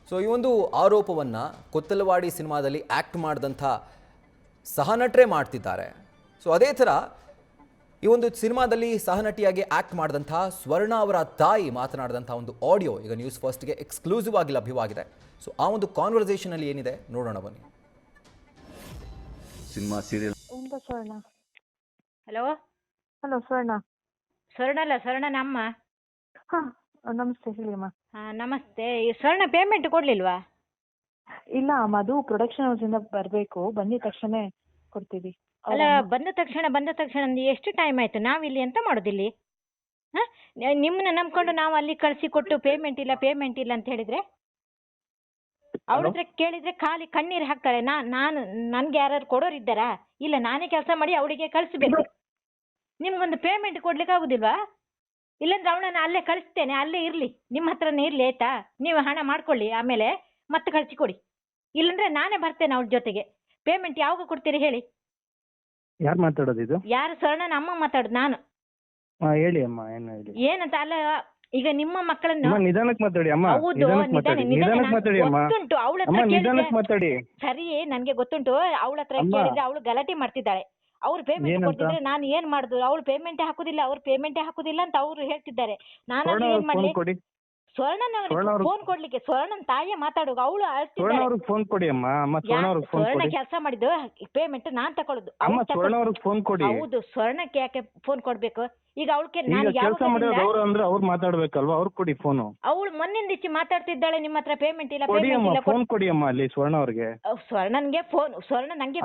So ಈ ಒಂದು ಆರೋಪವನ್ನು ಕೊತ್ತಲವಾಡಿ ಸಿನಿಮಾದಲ್ಲಿ ಆ್ಯಕ್ಟ್ ಮಾಡಿದಂಥ ಸಹನಟರೇ ಮಾಡ್ತಿದ್ದಾರೆ. ಸೊ ಅದೇ ಥರ ಈ ಒಂದು ಸಿನಿಮಾದಲ್ಲಿ ಸಹನಟಿಯಾಗಿ ಆ್ಯಕ್ಟ್ ಮಾಡಿದಂಥ ಸ್ವರ್ಣ ಅವರ ತಾಯಿ ಮಾತನಾಡಿದಂಥ ಒಂದು ಆಡಿಯೋ ಈಗ ನ್ಯೂಸ್ ಫಸ್ಟ್ಗೆ ಎಕ್ಸ್ಕ್ಲೂಸಿವ್ ಆಗಿ ಲಭ್ಯವಾಗಿದೆ. ಸೊ ಆ ಒಂದು ಕಾನ್ವರ್ಸೇಷನಲ್ಲಿ ಏನಿದೆ ನೋಡೋಣ ಬನ್ನಿ. ಸಿನಿಮಾ ಸೀರಿಯಲ್ ಸ್ವರ್ಣ. ಹಲೋ ಹಲೋ ಸ್ವರ್ಣ. ಸ್ವರ್ಣ ಅಲ್ಲ, ಸ್ವರ್ಣ ನಮ್ಮ. ಹಾ ನಮಸ್ತೆ ಹೇಳಿ ಅಮ್ಮ. ನಮಸ್ತೆ. ಈ ಸ್ವರ್ಣ ಪೇಮೆಂಟ್ ಕೊಡ್ಲಿಲ್ವಾ? ಇಲ್ಲ ಅಮ್ಮ, ಅದು ಪ್ರೊಡಕ್ಷನ್ ಹೌಸ್ ಇಂದ ಬರ್ಬೇಕು, ಬಂದಿದ ತಕ್ಷಣ ಕೊಡ್ತೀವಿ. ಅಲ್ಲ, ಬಂದ ತಕ್ಷಣ ಅಂದ್ ಎಷ್ಟು ಟೈಮ್ ಆಯ್ತು? ನಾವಿಲ್ಲಿ ಎಂತ ಮಾಡೋದಿಲ್ಲಿ? ನಿಮ್ಮನ್ನ ನಂಬ್ಕೊಂಡು ನಾವು ಅಲ್ಲಿ ಕಳಿಸಿ ಕೊಟ್ಟು ಪೇಮೆಂಟ್ ಇಲ್ಲ ಅಂತ ಹೇಳಿದ್ರೆ ಅವ್ರ ಹತ್ರ ಕೇಳಿದ್ರೆ ಖಾಲಿ ಕಣ್ಣೀರು ಹಾಕ್ತಾಳೆ. ನನ್ಗೆ ಯಾರು ಕೊಡೋರು ಇದ್ದಾರಾ? ಇಲ್ಲ, ನಾನೇ ಕೆಲಸ ಮಾಡಿ ಅವಳಿಗೆ ಕಳಿಸ್ಬೇಕು. ನಿಮ್ಗೊಂದು ಪೇಮೆಂಟ್ ಕೊಡ್ಲಿಕ್ಕೆ ಆಗುದಿಲ್ವಾ? ಇಲ್ಲಾಂದ್ರೆ ಅವಳನ್ನ ಅಲ್ಲೇ ಕಳಿಸ್ತೇನೆ, ಅಲ್ಲೇ ಇರ್ಲಿ, ನಿಮ್ಮ ಹತ್ರನೇ ಇರ್ಲಿ, ಆಯ್ತಾ? ನೀವು ಹಣ ಮಾಡ್ಕೊಳ್ಳಿ, ಆಮೇಲೆ ಮತ್ತೆ ಕಳಿಸಿಕೊಡಿ. ಇಲ್ಲಾಂದ್ರೆ ನಾನೇ ಬರ್ತೇನೆ ಅವಳ ಜೊತೆಗೆ. ಪೇಮೆಂಟ್ ಯಾವಾಗ ಕೊಡ್ತೀರಿ ಹೇಳಿ? ಯಾರು ಮಾತಾಡೋದು ಇದು? ಯಾರು? ಸ್ವರ್ಣನ ಅಮ್ಮ ಮಾತಾಡುದು ನಾನು. ಹೇಳಿ ಅಮ್ಮ, ಏನು ಹೇಳಿ? ಏನಂತ? ಅಲ್ಲ, ಈಗ ನಿಮ್ಮ ಮಕ್ಕಳನ್ನು ನಿಧಾನಕ್ಕೆ ಮಾತಾಡಿ ಅಮ್ಮ. ಹೌದು, ನಿಧಾನಕ್ಕೆ ಮಾತಾಡಿ ಅಮ್ಮ. ಗೊತ್ತುಂಟು ಅವಳ ಹತ್ರ ನಿಧಾನಕ್ಕೆ ಮಾತಾಡಿ. ಸರಿ, ನನ್ಗೆ ಗೊತ್ತುಂಟು. ಅವಳ ಹತ್ರ ಕೇಳಿದ್ರೆ ಅವಳು ಗಲಾಟೆ ಮಾಡ್ತಿದ್ದಾಳೆ. ಅವ್ರು ಪೇಮೆಂಟ್ ಕೊಡ್ತಿದ್ರೆ ನಾನು ಏನ್ ಮಾಡುದು? ಅವ್ರು ಪೇಮೆಂಟೇ ಹಾಕುದಿಲ್ಲ ಅಂತ ಅವ್ರು ಹೇಳ್ತಿದ್ದಾರೆ. ನಾನು ಏನ್ ಮಾಡ್ಲಿ? ಸ್ವರ್ಣನವ್ರಿಗೆ ಫೋನ್ ಕೊಡ್ಲಿಕ್ಕೆ ಸ್ವರ್ಣನ್ ತಾಯಿಯೇ ಮಾತಾಡುವ. ಅವಳು ಅಳ್ತಿದ್ದಾಳೆ. ಫೋನ್ ಕೊಡಿ ಅಮ್ಮ. ಸ್ವರ್ಣ ಕೆಲಸ ಮಾಡಿದ್ದು ಪೇಮೆಂಟ್ ನಾನ್ ತಕೊಳ್ಳುದು. ಫೋನ್ ಕೊಡಿ. ಹೌದು, ಸ್ವರ್ಣಕ್ಕೆ ಯಾಕೆ ಫೋನ್ ಕೊಡ್ಬೇಕು? ಈಗ ಅವಳಿಗೆ ಕೆಲಸ ಮಾಡೋದು ಅವ್ರು ಅಂದ್ರೆ ಅವ್ರು ಮಾತಾಡ್ಬೇಕಲ್ವಾ? ಅವ್ರು ಕೊಡಿ ಫೋನು. ಅವಳು ಮೊನ್ನಿಂದ ಇಚ್ಚಿ ಮಾತಾಡ್ತಿದ್ದಾಳೆ, ನಿಮ್ಮ ಹತ್ರ ಪೇಮೆಂಟ್ ಇಲ್ಲ. ಫೋನ್ ಕೊಡಿ ಅಮ್ಮ ಅಲ್ಲಿ ಸ್ವರ್ಣ ಅವ್ರಿಗೆ. ಸ್ವರ್ಣನ್ಗೆ ಫೋನ್, ಸ್ವರ್ಣ ನಂಗೆ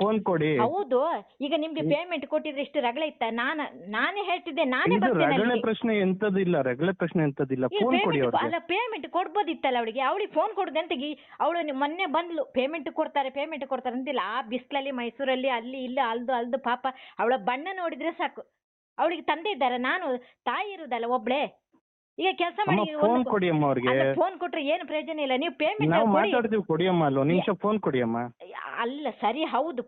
ಫೋನ್ ಕೊಡಿ. ಹೌದು, ಈಗ ನಿಮ್ಗೆ ಪೇಮೆಂಟ್ ಕೊಟ್ಟಿದ್ರೆ ಇಷ್ಟು ರಗಳೆ ಇತ್ತ? ನಾನೇ ಹೇಳ್ತಿದ್ದೆ, ನಾನೇ ಬರ್ತೇನೆ. ರಗಳೆ ಪ್ರಶ್ನೆ ಎಂತದಿಲ್ಲ. ಅಲ್ಲ, ಪೇಮೆಂಟ್ ಕೊಡ್ಬೋದಿತ್ತಲ್ಲ ಅವಳಿಗೆ ಫೋನ್ ಕೊಡುದಂತ. ಅವಳು ಮೊನ್ನೆ ಬಂದ್ಲು, ಪೇಮೆಂಟ್ ಕೊಡ್ತಾರೆ ಅಂತಿಲ್ಲ. ಆ ಬಿಸ್ಲಲ್ಲಿ ಮೈಸೂರಲ್ಲಿ ಅಲ್ಲಿ ಇಲ್ಲ ಅಲ್ದು ಪಾಪ ಅವಳ ಬಣ್ಣ ನೋಡಿದ್ರೆ ಸಾಕು. ಅವಳಿಗೆ ತಂದೆ ಇದ್ದಾರೆ, ನಾನು ತಾಯಿ ಇರುದಲ್ಲ ಒಬ್ಳೆ. ಈಗ ಕೆಲಸ ಮಾಡಿ ಫೋನ್ ಕೊಡಿ ಅಮ್ಮ ಅವ್ರಿಗೆ. ಫೋನ್ ಕೊಟ್ರೆ ಏನು ಪ್ರಯೋಜನ ಇಲ್ಲ. ನೀವು ಪೇಮೆಂಟ್ ಕೊಡಿ ಅಮ್ಮ. ನಿಮಿಷ ಫೋನ್ ಕೊಡಿ ಅಮ್ಮ. ಅಲ್ಲ, ಸರಿ, ಹೌದು.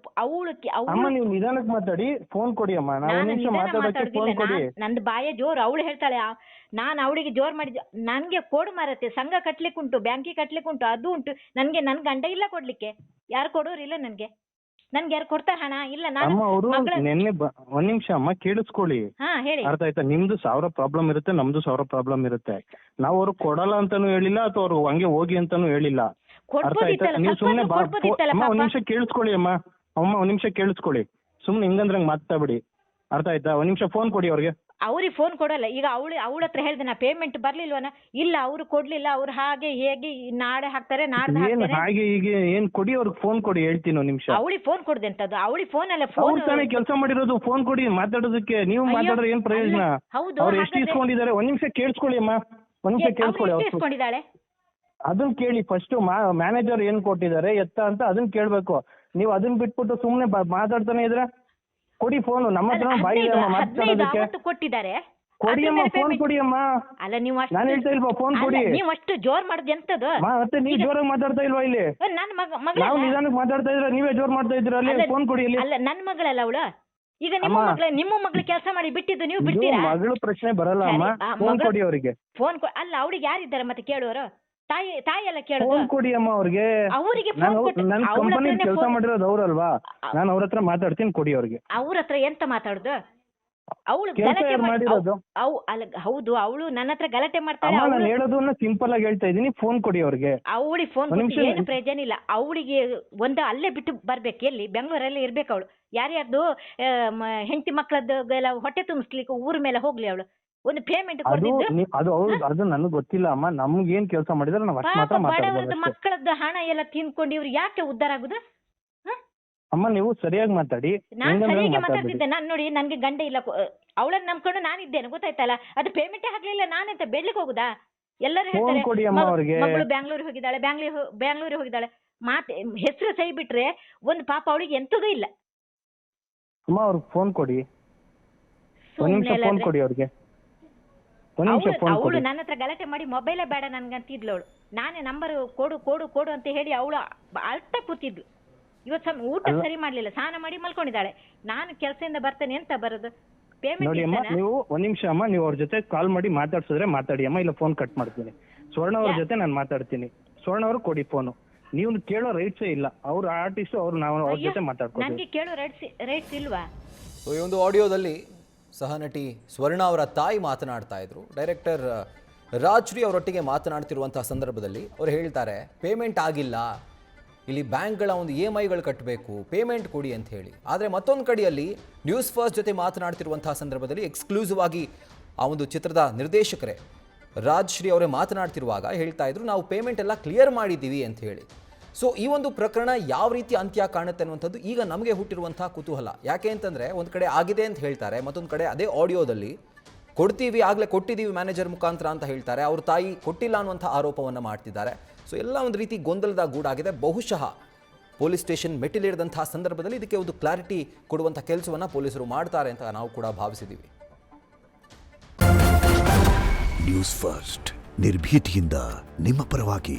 ಅಮ್ಮ ನೀವು ನಿಧಾನಕ್ಕೆ ಮಾತಾಡಿ, ಫೋನ್ ಕೊಡಿ ಅಮ್ಮ. ನಂದು ಬಾಯ ಜೋರು. ಅವಳು ಹೇಳ್ತಾಳೆ, ನಾನು ಅವಳಿಗೆ ಜೋರ್ ಮಾಡಿದ್ದೆ. ನನ್ಗೆ ಕೊಡು ಮಾರತ್ತೆ, ಸಂಘ ಕಟ್ಲಿಕ್ಕೆ ಉಂಟು, ಬ್ಯಾಂಕಿಗೆ ಕಟ್ಲಿಕ್ಕೆ ಉಂಟು, ಅದು ಉಂಟು. ನನ್ಗೆ ನನ್ ಗಂಡ ಇಲ್ಲ ಕೊಡ್ಲಿಕ್ಕೆ. ಯಾರು ಕೊಡೋರಿಲ್ಲ ನನ್ಗೆ ಯಾರು ಕೊಡ್ತಾರ ಹಣ? ಇಲ್ಲ. ನಾನು ನಿನ್ನೆ ಒಂದ್ ನಿಮಿಷ ಅಮ್ಮ ಕೇಳಿಸ್ಕೊಳ್ಳಿ. ಹೇಳಿ. ಅರ್ಥ ಆಯ್ತಾ? ನಿಮ್ದು 1000 ಪ್ರಾಬ್ಲಮ್ ಇರುತ್ತೆ, ನಮ್ದು 1000 ಪ್ರಾಬ್ಲಮ್ ಇರುತ್ತೆ. ನಾವು ಅವ್ರು ಕೊಡಲ್ಲ ಅಂತಾನು ಹೇಳಿಲ್ಲ, ಅಥವಾ ಅವ್ರು ಹಂಗೆ ಹೋಗಿ ಅಂತಾನು ಹೇಳಿಲ್ಲ. ಅರ್ಥ ಆಯ್ತಾ? ನೀವು ಸುಮ್ನೆ ಒಂದ್ ನಿಮಿಷ ಕೇಳಿಸ್ಕೊಳ್ಳಿ ಅಮ್ಮ. ಒಂದ್ ನಿಮಿಷ ಕೇಳಿಸ್ಕೊಳ್ಳಿ. ಸುಮ್ನೆ ಹಿಂಗಂದ್ರೆ ಮಾತಾಡ್ಬಿಡಿ. ಅರ್ಥ ಆಯ್ತಾ? ಒಂದ್ ನಿಮಿಷ ಫೋನ್ ಕೊಡಿ ಅವ್ರಿಗೆ. ಅವ್ರಿಗೆ ಫೋನ್ ಕೊಡಲ್ಲ. ಈಗ ಅವಳ ಹತ್ರ ಹೇಳ್ದೆ, ನಾ ಪೇಮೆಂಟ್ ಬರ್ಲಿಲ್ವನ? ಇಲ್ಲ, ಅವ್ರು ಕೊಡ್ಲಿಲ್ಲ. ಅವ್ರು ಹಾಗೆ ಹೇಗೆ ನಾಳೆ ಹಾಕ್ತಾರೆ, ನಾಡ್ದು ಹಾಕ್ತಾರೆ. ಹಾಗೆ ಹೀಗೆ ಏನ್ ಕೊಡಿ, ಅವ್ರಿಗೆ ಫೋನ್ ಕೊಡಿ. ಹೇಳ್ತೀನಿ ಒಂದ್ ನಿಮಿಷ. ಅವಳಿಗೆ ಫೋನ್ ಕೊಡ್ದೆ ಅಂತದ್ದು? ಅವಳಿಗೆ ಫೋನ್ ಅಲ್ಲ, ಫೋನ್ ತಾನೇ ಕೆಲಸ ಮಾಡಿರೋದು. ಫೋನ್ ಕೊಡಿ ಮಾತಾಡೋದಕ್ಕೆ. ನೀವು ಮಾತಾಡಿದ್ರೆ ಏನ್ ಪ್ರಯೋಜನ? ಅವ್ರು ಎಷ್ಟು ಇಸ್ಕೊಂಡಿದ್ದಾರೆ? ಒಂದ್ ನಿಮಿಷ ಕೇಳಿಸ್ಕೊಳ್ಳಿ ಅಮ್ಮ. ಒಂದ್ ನಿಮಿಷ ಕೇಳಿಸ್ಕೊಳ್ಳಿ. ಇಸ್ಕೊಂಡಿದ್ದಾಳೆ ಅದನ್ನ ಕೇಳಿ ಫಸ್ಟ್. ಮ್ಯಾನೇಜರ್ ಏನ್ ಕೊಟ್ಟಿದ್ದಾರೆ ಎತ್ತ ಅಂತ ಅದನ್ನ ಕೇಳ್ಬೇಕು. ನೀವು ಅದನ್ನ ಬಿಟ್ಬಿಟ್ಟು ಸುಮ್ನೆ ಮಾತಾಡ್ತಾನೆ ಇದ್ರೆ ಕೊಡಿ ಫೋನ್. ನಮ್ಮ ಹತ್ರ ಬಾಯಿ ಮಾತಾಡೋದಕ್ಕೆ ಕೊಟ್ಟಿದ್ದಾರೆ. ಕೊಡಿ ಅಮ್ಮ, ಫೋನ್ ಕೊಡಿ ಅಮ್ಮ. ಅಲ್ಲ, ನೀವು ನಾನು ಹೇಳ್ತಾ ಇಲ್ವಾ? ಫೋನ್ ಕೊಡಿ. ನೀವು ಅಷ್ಟು ಜೋರ್ ಮಾಡುದು ಎಂತದ್ದು? ಮತ್ತೆ ನೀವು ಜೋರಾಗಿ ಮಾತಾಡ್ತಾ ಇಲ್ವಾ ಇಲ್ಲಿ? ನಾವು ನಿಧಾನಕ್ಕೆ ಮಾತಾಡ್ತಾ ಇದ್ರೆ ನೀವೇ ಜೋರ್ ಮಾಡ್ತಾ ಇದ್ರ. ಅಲ್ಲಿ ಫೋನ್ ಕೊಡಿ. ಇಲ್ಲಿ ಅಲ್ಲ, ನನ್ನ ಮಗಳಲ್ಲ ಅವಳು. ಈಗ ನಿಮ್ಮ ಮಗಳು ಕೆಲಸ ಮಾಡಿ ಬಿಟ್ಟಿದ್ದು ನೀವು ಬಿಡ್ತೀರಾ? ಮಗಳು ಪ್ರಶ್ನೆ ಬರಲ್ಲ ಅಮ್ಮ. ಫೋನ್ ಕೊಡಿ ಅವರಿಗೆ. ಫೋನ್ ಅಲ್ಲ, ಅವಳಿಗೆ ಯಾರಿದ್ದಾರೆ ಮತ್ತೆ ಕೇಳುವರು? ತಾಯಿ ಎಲ್ಲ ಕೇಳೋದು. ಫೋನ್ ಕೊಡಿ ಅಮ್ಮ ಅವ್ರಿಗೆ. ನನ್ನ ಕಂಪನಿ ಕೆಲಸ ಮಾಡಿರೋದು ಅವ್ರಲ್ವಾ? ನಾನು ಅವ್ರ ಹತ್ರ ಮಾತಾಡ್ತೀನಿ, ಕೊಡಿ ಅವ್ರಿಗೆ. ಅವ್ರ ಹತ್ರ ಎಂತ ಮಾತಾಡುದು? ಅವಳು ಹೌದು, ಅವಳು ನನ್ನ ಹತ್ರ ಗಲಾಟೆ ಮಾಡ್ತಾಳೆ. ನಾನು ಹೇಳೋದನ್ನ ಸಿಂಪಲ್ ಆಗಿ ಹೇಳ್ತಾ ಇದೀನಿ. ಫೋನ್ ಕೊಡಿ ಅವ್ರಿಗೆ. ಅವಳಿಗೆ ಫೋನ್ ಏನು ಪ್ರಯೋಜನ ಇಲ್ಲ. ಅವಳಿಗೆ ಒಂದು ಅಲ್ಲೇ ಬಿಟ್ಟು ಬರ್ಬೇಕು. ಎಲ್ಲಿ? ಬೆಂಗಳೂರಲ್ಲಿ ಇರ್ಬೇಕು ಅವಳು. ಯಾರ್ಯಾರ್ದು ಹೆಂಡತಿ ಮಕ್ಕಳದ್ದು ಎಲ್ಲ ಹೊಟ್ಟೆ ತುಂಬಿಸ್ಲಿಕ್ಕೆ ಊರ ಮೇಲೆ ಹೋಗ್ಲಿ ಅವಳು. ಒಂದು ಪೇಮೆಂಟ್ ಅದು ನನಗೆ ಗೊತ್ತಿಲ್ಲ ಅಮ್ಮ. ನಮ್ಗೆ ಏನ್ ಕೆಲಸ ಮಾಡಿದ್ರೆ ನಾವು ಅಷ್ಟು ಮಾತ್ರ ಮಾತಾಡೋದು. ಮಕ್ಕಳದ್ದು ಹಣ ಎಲ್ಲ ತಿನ್ಕೊಂಡು ಇವ್ರು ಯಾಕೆ ಉದ್ಧಾರ ಆಗುದು? ಅಮ್ಮ ನೀವು ಸರಿಯಾಗಿ ಮಾತಾಡಿ. ನಾನು ಸರಿಯಾಗಿ ಮಾತಾಡ್ತಿದ್ದೆ. ನಾನು ನೋಡಿ, ನನ್ಗೆ ಗಂಡ ಇಲ್ಲ, ಅವಳನ್ನ ನಂಬ್ಕೊಂಡು ನಾನಿದ್ದೇನೆ, ಗೊತ್ತಾಯ್ತಲ್ಲ? ಅದು ಪೇಮೆಂಟೇ ಹಾಕ್ಲಿಲ್ಲ, ನಾನೆಂತ ಬೆಳ್ಳಿಗೆ ಹೋಗುದಾ? ಎಲ್ಲರೂ ಹೇಳ್ತಾರೆ ಮಗಳು ಬ್ಯಾಂಗ್ಳೂರಿಗೆ ಹೋಗಿದ್ದಾಳೆ. ಮಾತೆ ಹೆಸರು ಸೈ ಬಿಟ್ರೆ ಒಂದು ಪಾಪ ಅವಳಿಗೆ ಎಂತದೂ ಇಲ್ಲ. ಅಮ್ಮ ಅವ್ರಿಗೆ ಫೋನ್ ಕೊಡಿ. ಒಂದ್ ನಿಮಿಷ ಫೋನ್ ಕೊಡಿ ಅವ್ರಿಗೆ. ಅವಳು ನನ್ನ ಹತ್ರ ಗಲಾಟೆ ಮಾಡಿ ಮೊಬೈಲೇ ಬೇಡ ನನ್ಗಂತಿದ್ಲು ಅವಳು. ನಾನೇ ನಂಬರ್ ಕೊಡು ಅಂತ ಹೇಳಿ ಅವಳು ಅಳ್ತಾ ಕೂತಿದ್ಲು. ಇವತ್ತು ಊಟ ಸರಿ ಮಾಡ್ಲಿಲ್ಲ, ಸ್ನಾನ ಮಾಡಿ ಮಲ್ಕೊಂಡಿದ್ದಾಳೆ. ನಾನು ಕೆಲಸದಿಂದ ಬರ್ತೇನೆ ಅಂತ ಬರೋದು. ನೋಡಿ ಅಮ್ಮ, ನೀವು ಒಂದ್ ನಿಮಿಷ ಅಮ್ಮ, ನೀವು ಅವ್ರ ಜೊತೆ ಕಾಲ್ ಮಾಡಿ ಮಾತಾಡ್ಸಿದ್ರೆ ಮಾತಾಡಿ ಅಮ್ಮ, ಇಲ್ಲ ಫೋನ್ ಕಟ್ ಮಾಡ್ತೀನಿ. ಸ್ವರ್ಣ ಅವ್ರ ಜೊತೆ ನಾನು ಮಾತಾಡ್ತೀನಿ. ಸ್ವರ್ಣ ಅವ್ರು ಕೊಡಿ ಫೋನು. ನೀವು ಕೇಳೋ ರೈಟ್ಸೇ ಇಲ್ಲ. ಅವ್ರ ಆರ್ಟಿಸ್ಟ್ ಅವ್ರು ನಾವು ಅವ್ರ ಜೊತೆ ಮಾತಾಡ್ಕೊತೀವಿ. ನನಗೆ ಕೇಳೋ ರೈಟ್ಸ್ ಇಲ್ವಾ? ಸೊ ಈ ಒಂದು ಆಡಿಯೋದಲ್ಲಿ ಸಹನಟಿ ಸ್ವರ್ಣ ಅವರ ತಾಯಿ ಮಾತನಾಡ್ತಾ ಇದ್ರು. ಡೈರೆಕ್ಟರ್ ರಾಜ್ಶ್ರೀ ಅವರೊಟ್ಟಿಗೆ ಮಾತನಾಡ್ತಿರುವಂತಹ ಸಂದರ್ಭದಲ್ಲಿ ಅವ್ರು ಹೇಳ್ತಾರೆ, ಪೇಮೆಂಟ್ ಆಗಿಲ್ಲ, ಇಲ್ಲಿ ಬ್ಯಾಂಕ್ಗಳ ಒಂದು EMIಗಳು ಕಟ್ಟಬೇಕು, ಪೇಮೆಂಟ್ ಕೊಡಿ ಅಂತ ಹೇಳಿ. ಆದರೆ ಮತ್ತೊಂದು ಕಡೆಯಲ್ಲಿ ನ್ಯೂಸ್ ಫಸ್ಟ್ ಜೊತೆ ಮಾತನಾಡ್ತಿರುವಂತಹ ಸಂದರ್ಭದಲ್ಲಿ ಎಕ್ಸ್ಕ್ಲೂಸಿವ್ ಆಗಿ ಆ ಒಂದು ಚಿತ್ರದ ನಿರ್ದೇಶಕರೇ ರಾಜ್ಶ್ರೀ ಅವರೇ ಮಾತನಾಡ್ತಿರುವಾಗ ಹೇಳ್ತಾ ಇದ್ರು, ನಾವು ಪೇಮೆಂಟ್ ಎಲ್ಲ ಕ್ಲಿಯರ್ ಮಾಡಿದ್ದೀವಿ ಅಂತ ಹೇಳಿ. ಸೊ ಈ ಒಂದು ಪ್ರಕರಣ ಯಾವ ರೀತಿ ಅಂತ್ಯ ಕಾಣುತ್ತೆ ಅನ್ನುವಂಥದ್ದು ಈಗ ನಮಗೆ ಹುಟ್ಟಿರುವಂತಹ ಕುತೂಹಲ. ಯಾಕೆ ಅಂತಂದರೆ ಒಂದು ಕಡೆ ಆಗಿದೆ ಅಂತ ಹೇಳ್ತಾರೆ, ಮತ್ತೊಂದು ಕಡೆ ಅದೇ ಆಡಿಯೋದಲ್ಲಿ ಕೊಡ್ತೀವಿ, ಆಗಲೇ ಕೊಟ್ಟಿದ್ದೀವಿ ಮ್ಯಾನೇಜರ್ ಮುಖಾಂತರ ಅಂತ ಹೇಳ್ತಾರೆ. ಅವ್ರ ತಾಯಿ ಕೊಟ್ಟಿಲ್ಲ ಅನ್ನುವಂಥ ಆರೋಪವನ್ನು ಮಾಡ್ತಿದ್ದಾರೆ. ಸೊ ಎಲ್ಲ ಒಂದು ರೀತಿ ಗೊಂದಲದ ಗೂಡಾಗಿದೆ. ಬಹುಶಃ ಪೊಲೀಸ್ ಸ್ಟೇಷನ್ ಮೆಟ್ಟಿಲೇರಿದಂತಹ ಸಂದರ್ಭದಲ್ಲಿ ಇದಕ್ಕೆ ಒಂದು ಕ್ಲಾರಿಟಿ ಕೊಡುವಂಥ ಕೆಲಸವನ್ನು ಪೊಲೀಸರು ಮಾಡ್ತಾರೆ ಅಂತ ನಾವು ಕೂಡ ಭಾವಿಸಿದ್ದೀವಿ. ನ್ಯೂಸ್ ಫಸ್ಟ್ ನಿರ್ಭೀತಿಯಿಂದ ನಿಮ್ಮ ಪರವಾಗಿ.